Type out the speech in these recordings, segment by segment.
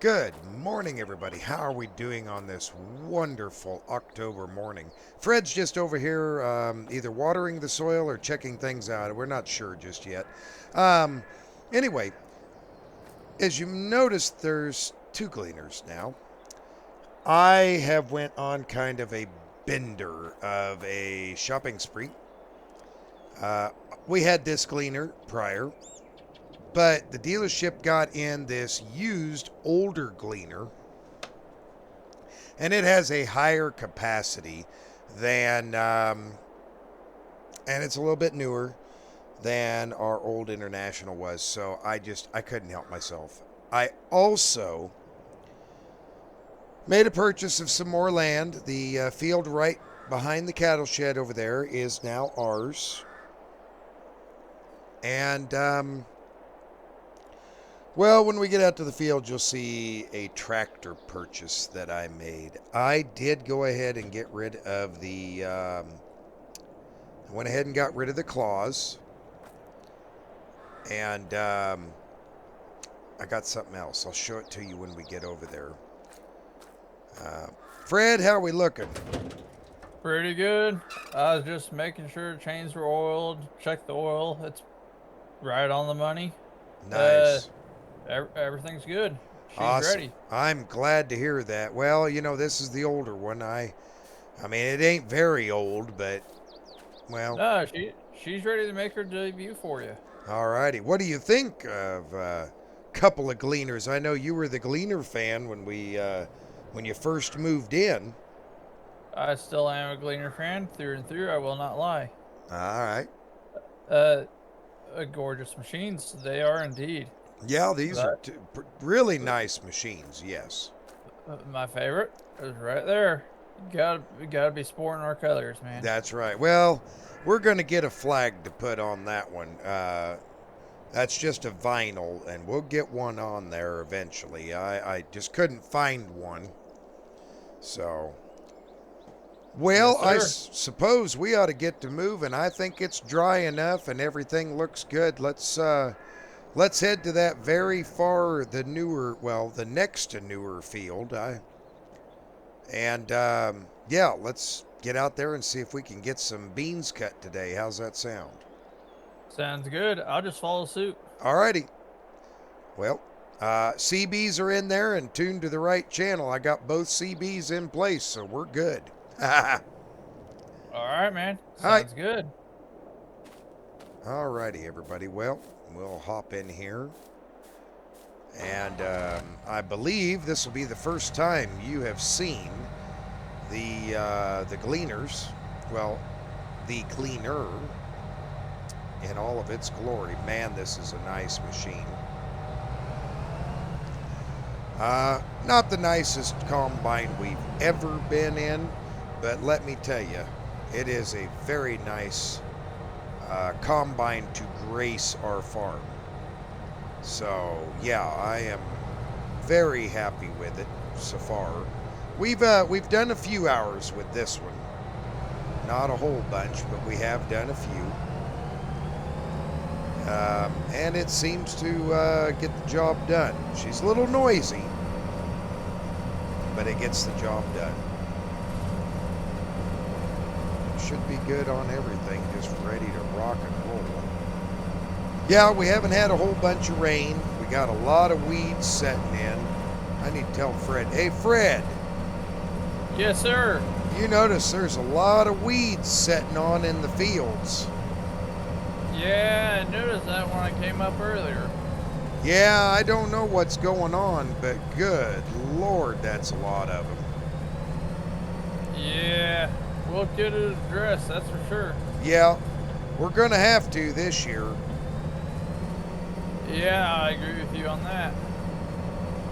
Good morning, everybody. How are we doing on this wonderful October morning? Fred's just over here either watering the soil or checking things out. We're not sure just yet. Um, anyway, as you noticed, there's two gleaners now. I have went on kind of a bender of a shopping spree. Uh, we had this gleaner prior, but the dealership got in this used older gleaner, and it has a higher capacity than, and it's a little bit newer than our old International was. So I couldn't help myself. I also made a purchase of some more land. The field right behind the cattle shed over there is now ours. And, well, when we get out to the field, you'll see a tractor purchase that I made. I did go ahead and get rid of the, I went ahead and got rid of the claws. And I got something else. I'll show it to you when we get over there. Fred, how are we looking? Pretty good. I was just making sure chains were oiled. Check the oil. It's right on the money. Nice. Everything's good. She's Awesome. ready. I'm glad to hear that. Well, you know, this is the older one. I mean, it ain't very old, but, well. No, she's ready to make her debut for you. All righty. What do you think of a couple of gleaners? I know you were the gleaner fan when when you first moved in. I still am a Gleaner fan through and through. I will not lie. All right. Gorgeous machines. They are indeed. Yeah, these are really nice machines. Yes. My favorite is right there. Gotta be sporting our colors, man. That's right. Well, we're going to get a flag to put on that one. That's just a vinyl, and we'll get one on there eventually. I just couldn't find one. So, well, Yes, I suppose we ought to get to moving. I think it's dry enough and everything looks good. Let's head to that very far, the next to newer field. Yeah, let's get out there and see if we can get some beans cut today. How's that sound? Sounds good. I'll just follow suit. All righty. Well, CBs are in there and tuned to the right channel. I got both CBs in place, so we're good. All right, man. Sounds good. All righty, everybody. Well, we'll hop in here. And I believe this will be the first time you have seen the gleaners. Well, the gleaner in all of its glory. Man, this is a nice machine. Not the nicest combine we've ever been in, but let me tell you, it is a very nice combine to grace our farm. So, yeah, I am very happy with it so far. We've done a few hours with this one. Not a whole bunch, but we have done a few. And it seems to get the job done. She's a little noisy, but it gets the job done. Should be good on everything, just ready to rock and roll. Yeah, we haven't had a whole bunch of rain. We got a lot of weeds setting in. I need to tell Fred. Hey, Fred. Yes, sir. You notice there's a lot of weeds setting on in the fields. Yeah, I noticed that when I came up earlier. Yeah, I don't know what's going on, but good Lord, that's a lot of them. Yeah, we'll get it addressed, that's for sure. Yeah, we're going to have to this year. Yeah, I agree with you on that.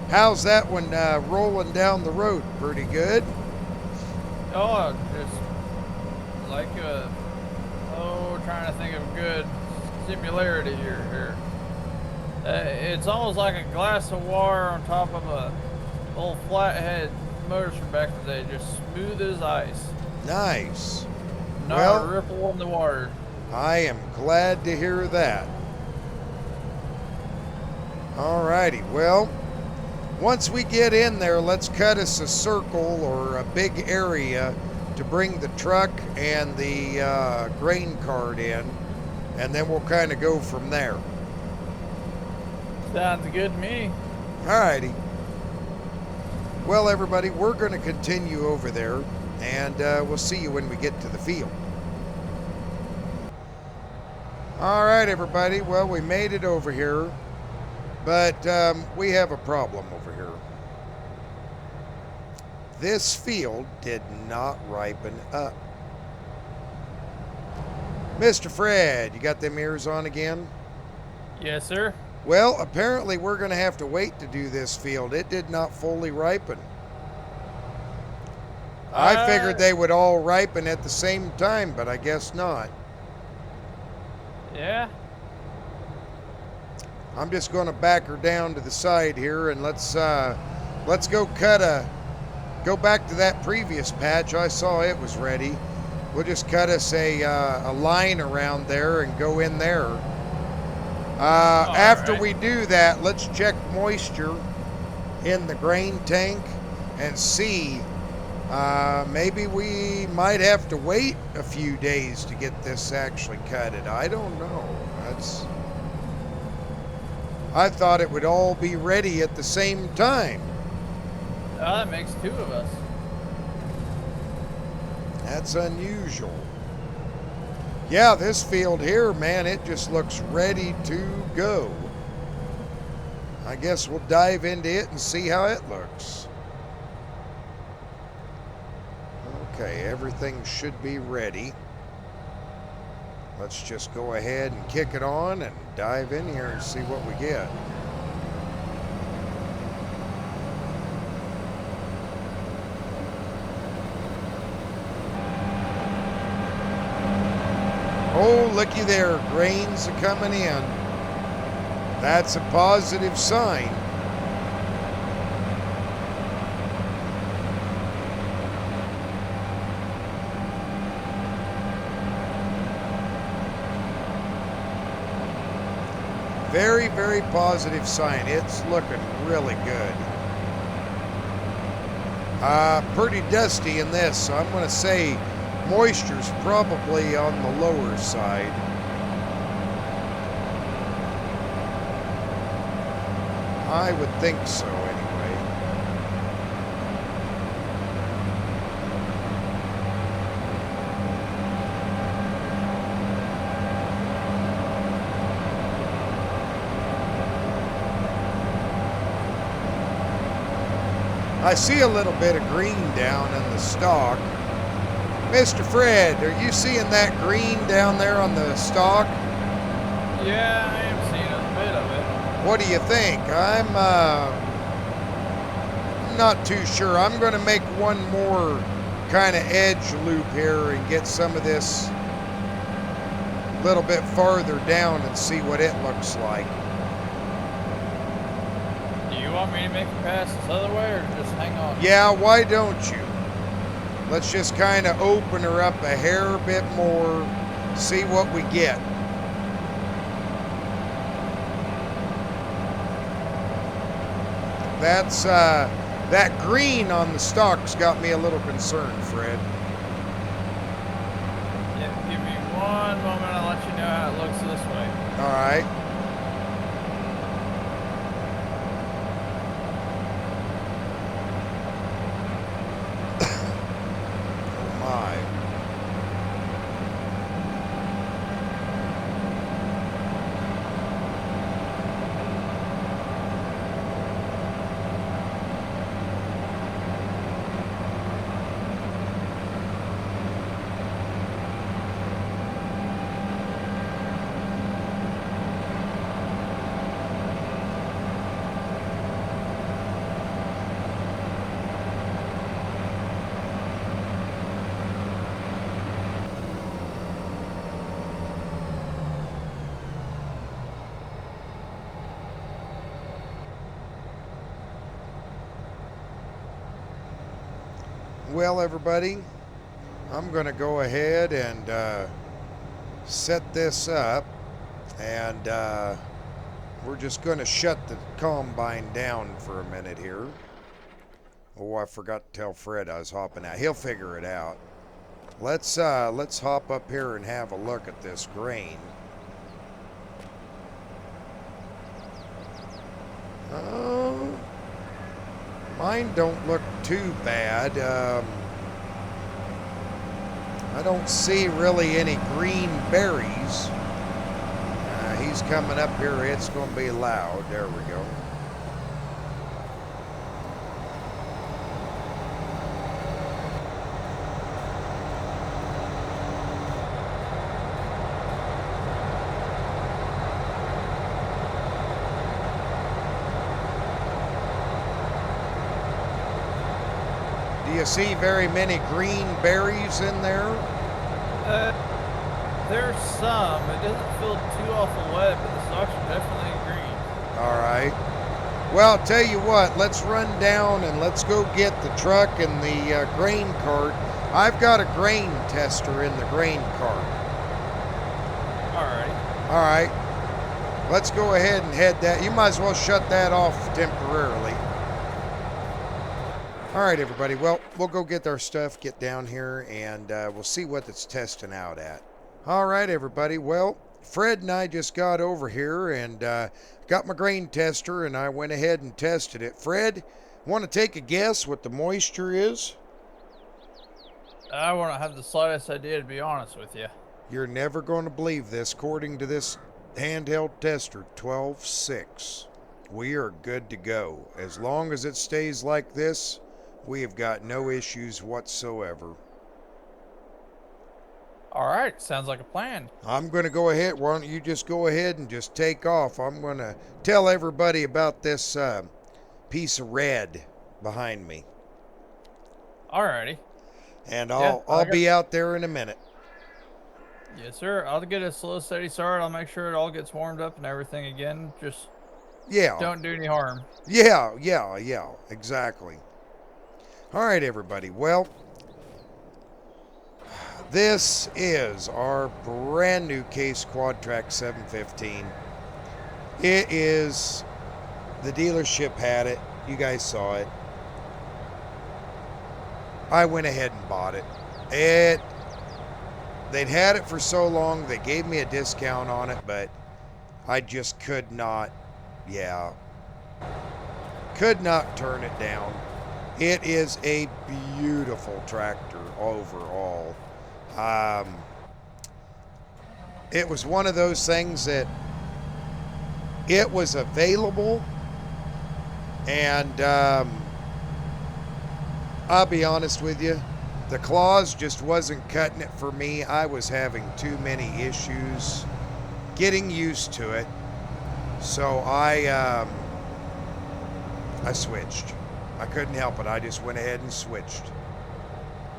How's that one rolling down the road? Pretty good? Oh, just like trying to think of a good similarity here. It's almost like a glass of water on top of a old flathead motor from back in the day, just smooth as ice. Nice. Not a ripple in the water. I am glad to hear that. All righty. Well, Once we get in there, let's cut us a circle or a big area to bring the truck and the grain cart in, and then we'll kind of go from there. Sounds good to me. Alrighty. Well, everybody, we're going to continue over there, and we'll see you when we get to the field. All right, everybody. Well, we made it over here, but we have a problem over here. This field did not ripen up. Mr. Fred, you got them ears on again? Yes, sir. Well, apparently we're going to have to wait to do this field. It did not fully ripen. I figured they would all ripen at the same time, but I guess not. Yeah. I'm just going to back her down to the side here, and let's go go back to that previous patch. I saw it was ready. We'll just cut us a line around there and go in there. After we do that, let's check moisture in the grain tank and see. Maybe we might have to wait a few days to get this actually cutted. I don't know. I thought it would all be ready at the same time. Oh, that makes two of us. That's unusual. Yeah, this field here, man, it just looks ready to go. I guess we'll dive into it and see how it looks. Okay, everything should be ready. Let's just go ahead and kick it on and dive in here and see what we get. Oh, looky there, grains are coming in. That's a positive sign. Very, very positive sign. It's looking really good. Pretty dusty in this, so I'm going to say moisture's probably on the lower side. I would think so anyway. I see a little bit of green down in the stalk. Mr. Fred, are you seeing that green down there on the stalk? Yeah, I am seeing a bit of it. What do you think? I'm not too sure. I'm going to make one more kind of edge loop here and get some of this a little bit farther down and see what it looks like. Do you want me to make it pass this other way or just hang on? Yeah, why don't you? Let's just kind of open her up a hair bit more, see what we get. That's that green on the stalk's got me a little concerned, Fred. Yeah, give me one moment. I'll let you know how it looks this way. All right. Oh my. Well, everybody, I'm going to go ahead and set this up, and We're just going to shut the combine down for a minute here. Oh, I forgot to tell Fred I was hopping out. He'll figure it out. Let's hop up here and have a look at this grain. Mine don't look too bad. I don't see really any green berries. He's coming up here. It's going to be loud. There we go. Do you see very many green berries in there? There's some. It doesn't feel too awful wet, but the stalks are definitely green. All right. Well, I'll tell you what. Let's run down and let's go get the truck and the grain cart. I've got a grain tester in the grain cart. All right. All right. Let's go ahead and head that. You might as well shut that off temporarily. All right, everybody. Well, we'll go get our stuff, get down here, and we'll see what it's testing out at. All right, everybody. Well, Fred and I just got over here and got my grain tester, and I went ahead and tested it. Fred, want to take a guess what the moisture is? I won't have the slightest idea, to be honest with you. You're never going to believe this. According to this handheld tester, 12.6. We are good to go. As long as it stays like this, we have got no issues whatsoever. All right, sounds like a plan. I'm going to go ahead. Why don't you just go ahead and just take off? I'm going to tell everybody about this piece of red behind me. All righty. And I'll be out there in a minute. Yes, sir. I'll get a slow, steady start. I'll make sure it all gets warmed up and everything again. Just don't do any harm. Yeah, exactly. All right, everybody. Well, this is our brand new Case Quadtrac 715. It is, the dealership had it. You guys saw it. I went ahead and bought it. They'd had it for so long, they gave me a discount on it, but I just could not turn it down. It is a beautiful tractor overall. It was one of those things that it was available, and I'll be honest with you, the claws just wasn't cutting it for me. I was having too many issues getting used to it, so I switched. I couldn't help it. I just went ahead and switched.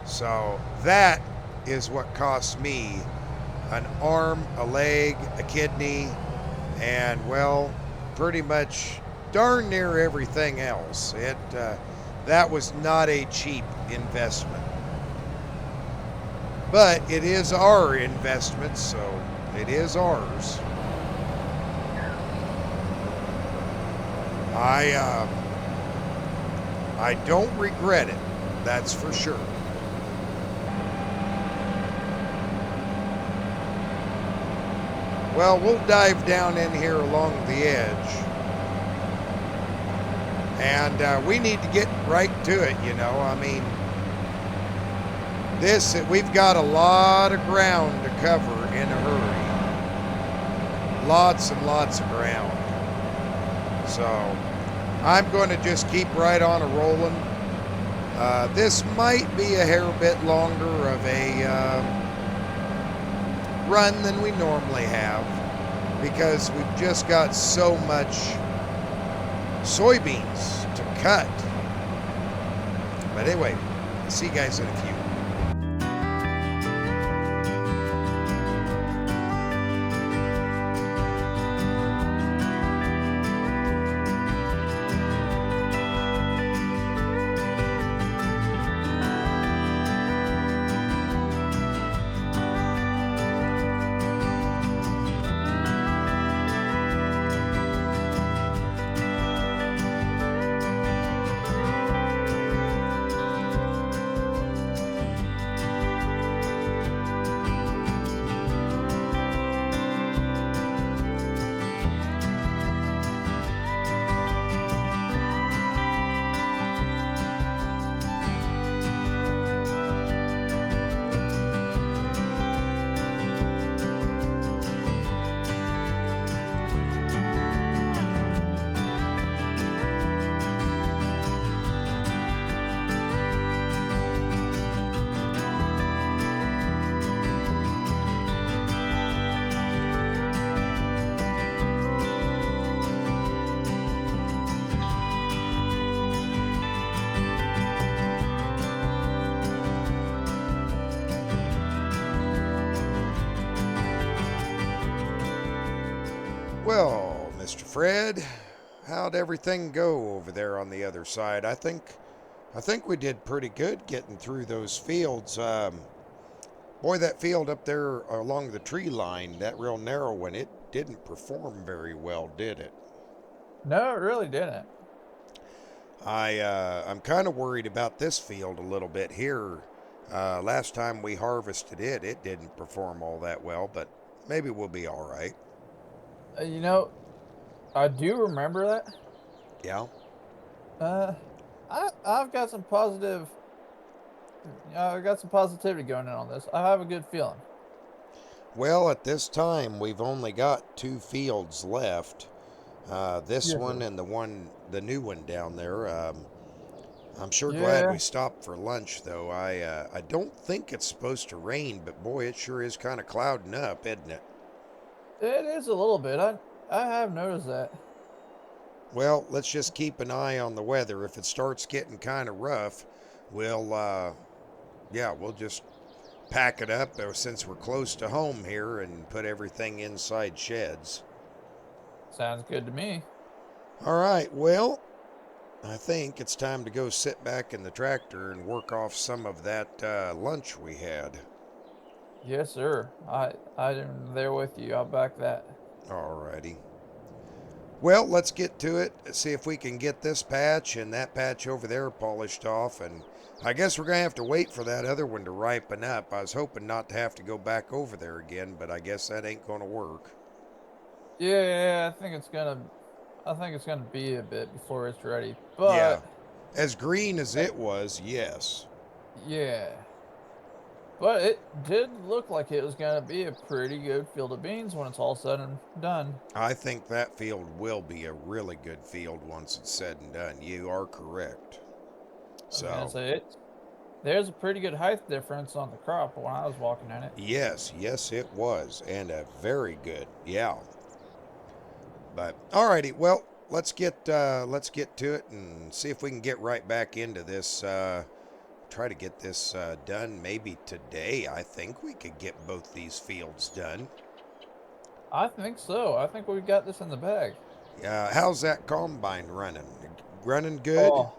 So that is what cost me an arm, a leg, a kidney, and, well, pretty much darn near everything else. That was not a cheap investment. But it is our investment, so it is ours. I don't regret it, that's for sure. Well, we'll dive down in here along the edge. And we need to get right to it, you know. I mean, we've got a lot of ground to cover in a hurry. Lots and lots of ground. So I'm going to just keep right on a rolling. This might be a hair bit longer of a run than we normally have, because we've just got so much soybeans to cut. But anyway, see you guys in a few. Well, Mr. Fred, how'd everything go over there on the other side? I think we did pretty good getting through those fields. Boy, that field up there along the tree line, that real narrow one, it didn't perform very well, did it? No, it really didn't. I'm kind of worried about this field a little bit here. Last time we harvested it, it didn't perform all that well, but maybe we'll be all right. You know, I do remember that. Yeah. Uh, I've got some positive. I got some positivity going in on this. I have a good feeling. Well, at this time, we've only got two fields left. This Yes, one sir. and the new one down there. I'm sure glad we Yeah, stopped for lunch, though. I don't think it's supposed to rain, but boy, it sure is kind of clouding up, isn't it? it is a little bit. I have noticed that. Well, let's just keep an eye on the weather. If it starts getting kind of rough, we'll yeah, we'll just pack it up since we're close to home here and put everything inside sheds. Sounds good to me. All right, well, I think it's time to go sit back in the tractor and work off some of that lunch we had. Yes, sir. I'm there with you. I'll back that. Alrighty. Well, let's get to it. See if we can get this patch and that patch over there polished off. And I guess we're going to have to wait for that other one to ripen up. I was hoping not to have to go back over there again, but I guess that ain't going to work. Yeah, I think it's gonna be a bit before it's ready. Yeah. But As green as uh, it was, yes. yeah, but it did look like it was gonna be a pretty good field of beans when it's all said and done. I think that field will be a really good field once it's said and done. You are correct. I was gonna So, say it. There's a pretty good height difference on the crop when I was walking in it. yes, it was. And a very good, yeah. But alrighty, well, let's get to it and see if we can get right back into this. Try to get this done maybe today. I think we could get both these fields done. I think so. I think we've got this in the bag. How's that combine running? Running good? Oh,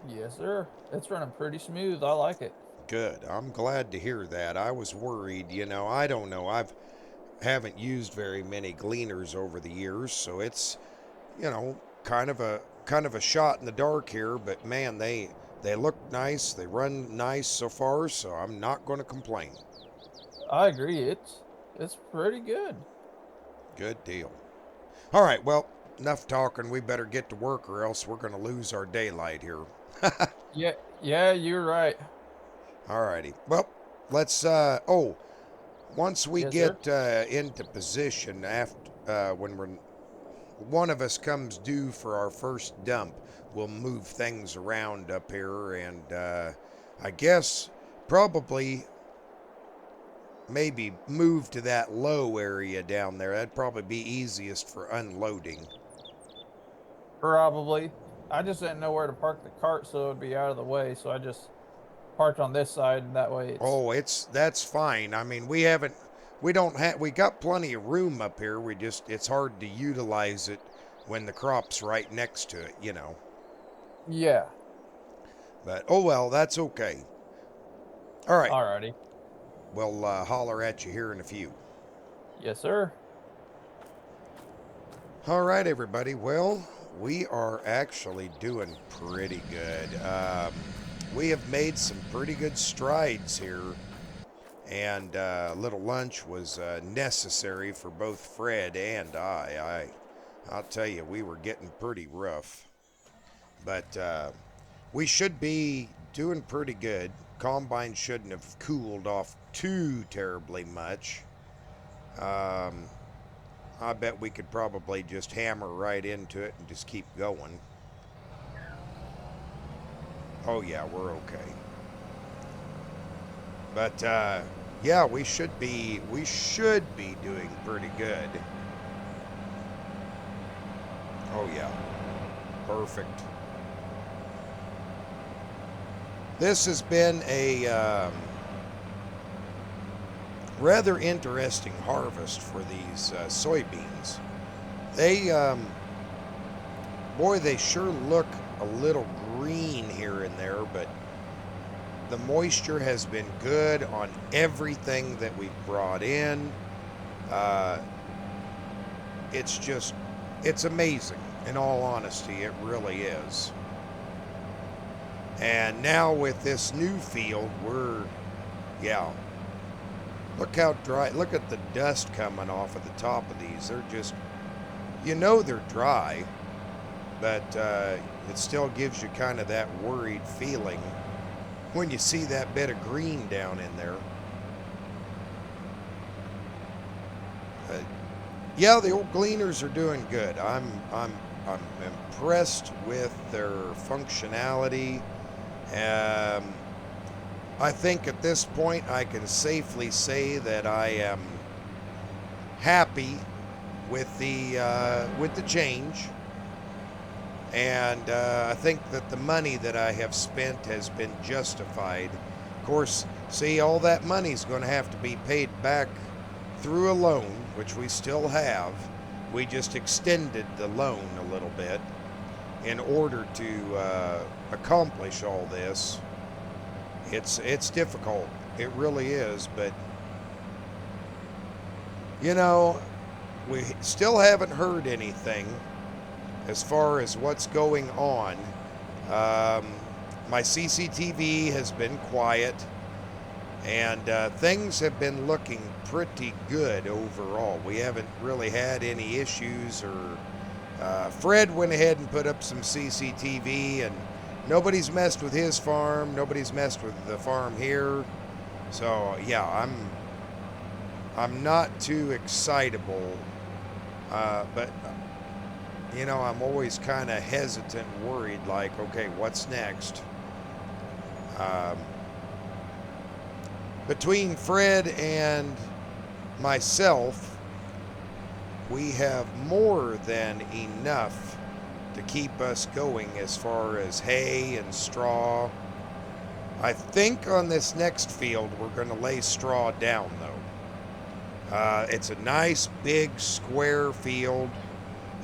yes, sir. It's running pretty smooth. I like it. Good. I'm glad to hear that. I was worried. I don't know. I've haven't used very many gleaners over the years, so it's kind of a shot in the dark here. But man, they look nice. They run nice so far, so I'm not going to complain. I agree. It's pretty good. Good deal. All right, well, enough talking. We better get to work, or else we're going to lose our daylight here. Yeah, yeah, you're right. All righty. Well, let's. Once we Yes, sir. get into position, after when one of us comes due for our first dump, we'll move things around up here, and I guess probably maybe move to that low area down there. That'd probably be easiest for unloading. Probably. I just didn't know where to park the cart so it would be out of the way, so I just parked on this side, and that way it's. Oh, that's fine. I mean, we got plenty of room up here. It's hard to utilize it when the crop's right next to it. Yeah. But oh well, that's okay. All right, Alrighty. we'll holler at you here in a few. Yes, sir. All right, everybody. Well, we are actually doing pretty good. We have made some pretty good strides here, and a little lunch was necessary for both Fred and I'll tell you, we were getting pretty rough, but we should be doing pretty good. Combine shouldn't have cooled off too terribly much. Um, I bet we could probably just hammer right into it and just keep going. Oh yeah, we're okay. But yeah, we should be doing pretty good. Oh yeah, perfect. This has been rather interesting harvest for these soybeans. They, boy, they sure look a little green here and there, but the moisture has been good on everything that we've brought in. Uh, it's amazing, in all honesty, it really is. And now with this new field, yeah, look how dry, look at the dust coming off of the top of these. They're just, they're dry, but it still gives you kind of that worried feeling when you see that bit of green down in there. Yeah, the old gleaners are doing good. I'm impressed with their functionality. I think at this point I can safely say that I am happy with the change, and I think that the money that I have spent has been justified. Of course, see, all that money is going to have to be paid back through a loan, which we still have. We just extended the loan a little bit in order to accomplish all this. It's difficult. It really is, but we still haven't heard anything as far as what's going on. My CCTV has been quiet, and things have been looking pretty good overall. We haven't really had any issues, or Fred went ahead and put up some CCTV, and nobody's messed with his farm. Nobody's messed with the farm here. So yeah, I'm not too excitable, but I'm always kind of hesitant, worried, like, okay, what's next? Between Fred and myself, we have more than enough to keep us going as far as hay and straw. I think on this next field we're going to lay straw down, though. It's a nice big square field,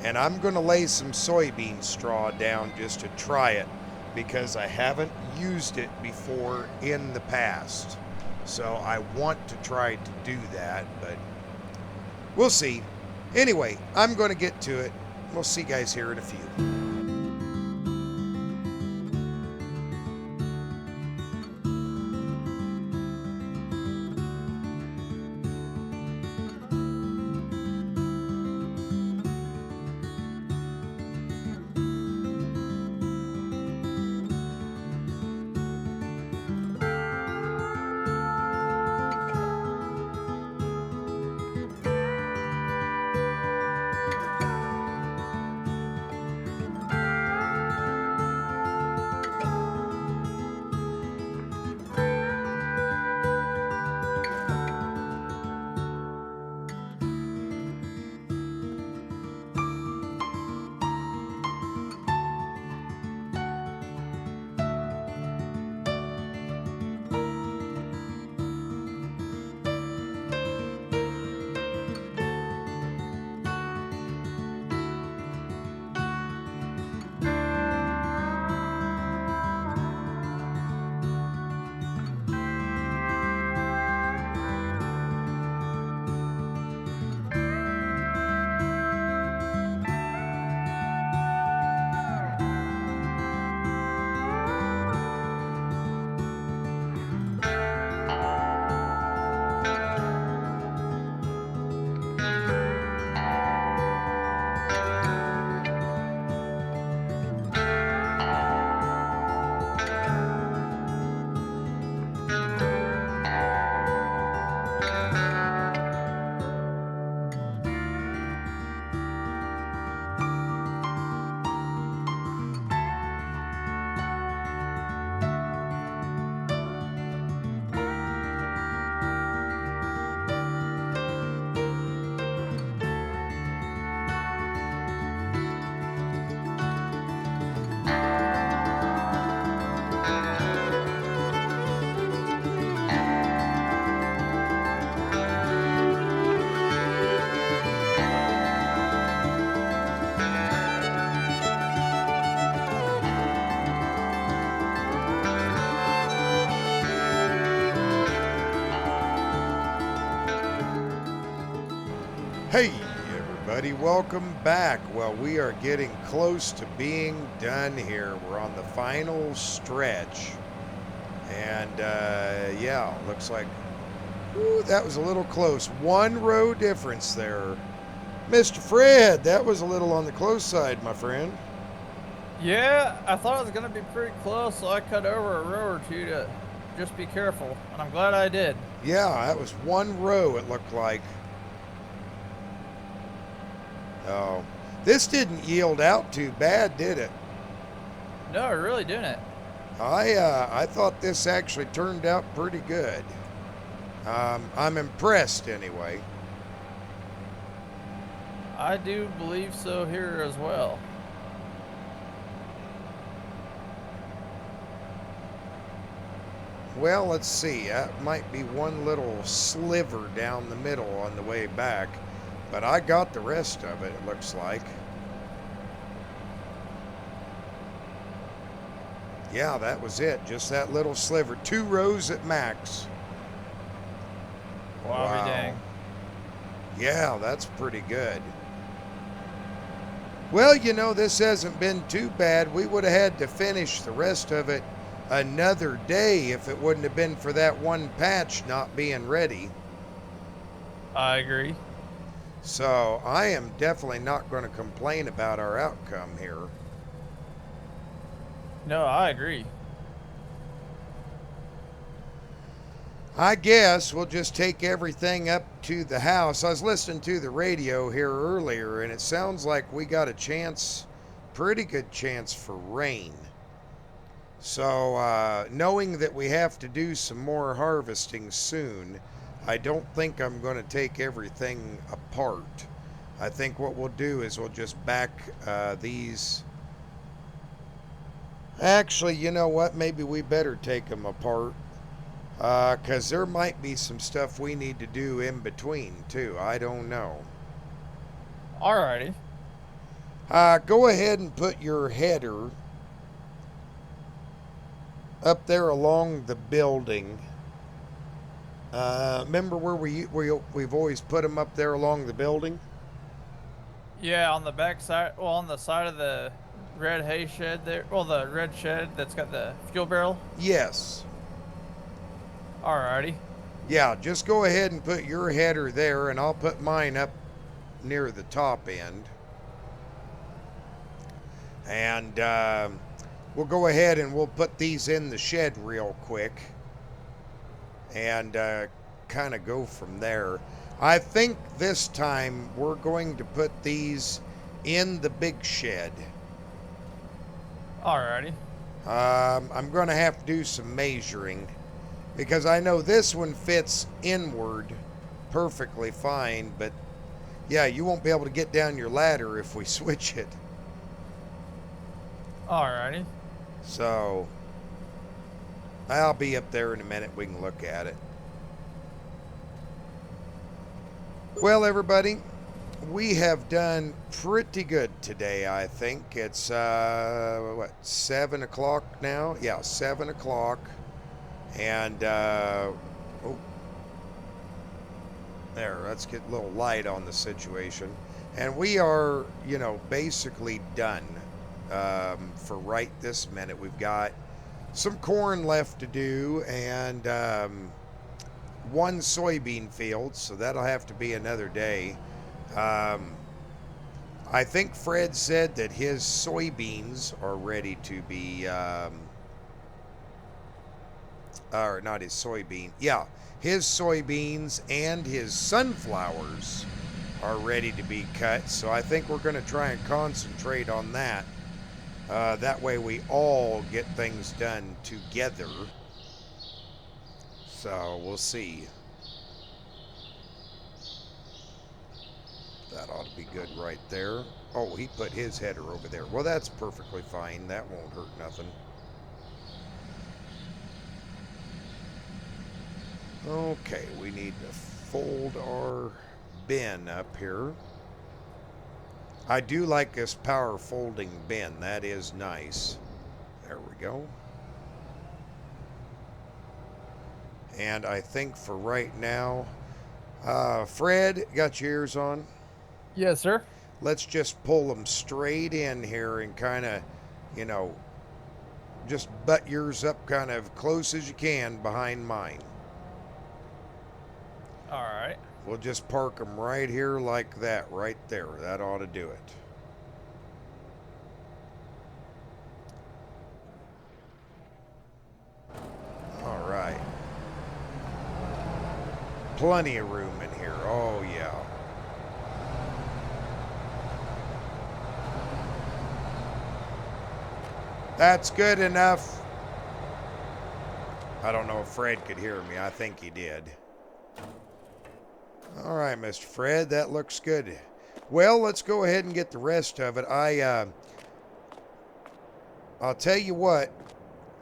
and I'm going to lay some soybean straw down just to try it, because I haven't used it before in the past. So I want to try to do that, but we'll see. Anyway, I'm going to get to it. We'll see you guys here in a few. Hey, everybody, welcome back. Well, we are getting close to being done here. We're on the final stretch. And, yeah, looks like, ooh, that was a little close. 1 row difference there. Mr. Fred, that was a little on the close side, my friend. Yeah, I thought it was gonna be pretty close, so I cut over a row or two to just be careful, and I'm glad I did. Yeah, that was 1 row, it looked like. Oh, this didn't yield out too bad, did it? No, it really didn't. I thought this actually turned out pretty good. I'm impressed anyway. I do believe so here as well. Well, let's see. That might be one little sliver down the middle on the way back, but I got the rest of it, it looks like. Yeah, that was it. Just that little sliver. 2 rows at max. Wow, be dang. Yeah, that's pretty good. Well, you know, this hasn't been too bad. We would have had to finish the rest of it another day if it wouldn't have been for that one patch not being ready. I agree. So I am definitely not going to complain about our outcome here. No, I agree. I guess we'll just take everything up to the house. I was listening to the radio here earlier, and it sounds like we got a chance, pretty good chance for rain. So, knowing that we have to do some more harvesting soon, I don't think I'm going to take everything apart. I think what we'll do is we'll just back these. Actually, you know what? Maybe we better take them apart. Because there might be some stuff we need to do in between, too. I don't know. Alrighty. Go ahead and put your header up there along the building. Remember where we've always put them up there along the building? Yeah, on the back side, well, on the side of the red hay shed there, well, the red shed that's got the fuel barrel. Yes. Alrighty. Yeah, just go ahead and put your header there, and I'll put mine up near the top end. And we'll go ahead and we'll put these in the shed real quick and kind of go from there. I think this time we're going to put these in the big shed. Alrighty. I'm going to have to do some measuring because I know this one fits inward perfectly fine, but yeah, you won't be able to get down your ladder if we switch it. Alrighty. So I'll be up there in a minute. We can look at it. Well, everybody, we have done pretty good today, I think. It's, what, 7 o'clock now? Yeah, 7 o'clock. And, oh, there, let's get a little light on the situation. And we are, you know, basically done for right this minute. We've got some corn left to do and one soybean field, so that'll have to be another day. I think Fred said that his soybeans are ready to be, or not his soybean, yeah, his soybeans and his sunflowers are ready to be cut. So I think we're going to try and concentrate on that. That way we all get things done together. So we'll see. That ought to be good right there. Oh, he put his header over there. Well, that's perfectly fine. That won't hurt nothing. Okay, we need to fold our bin up here. I do like this power folding bin. That is nice. There we go. And I think for right now, Fred, got your ears on? Yes, sir. Let's just pull them straight in here and kind of, you know, just butt yours up kind of close as you can behind mine. All right. We'll just park them right here like that, right there. That ought to do it. All right. Plenty of room in here. Oh, yeah. That's good enough. I don't know if Fred could hear me. I think he did. All right, Mr. Fred, that looks good. Well, let's go ahead and get the rest of it. I'll tell you what.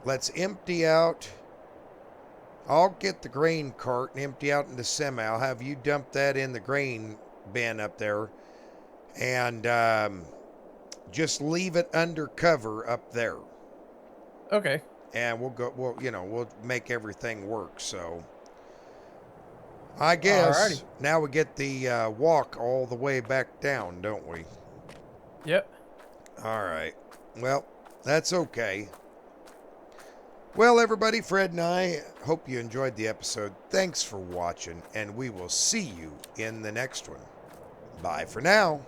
Let's empty out. I'll get the grain cart and empty out in the semi. I'll have you dump that in the grain bin up there, and just leave it under cover up there. Okay. And we'll go. We'll make everything work. So I Alrighty. guess now we get the walk all the way back down, don't we? Yep. All right. Well, that's okay. Well, everybody, Fred and I hope you enjoyed the episode. Thanks for watching, and we will see you in the next one. Bye for now.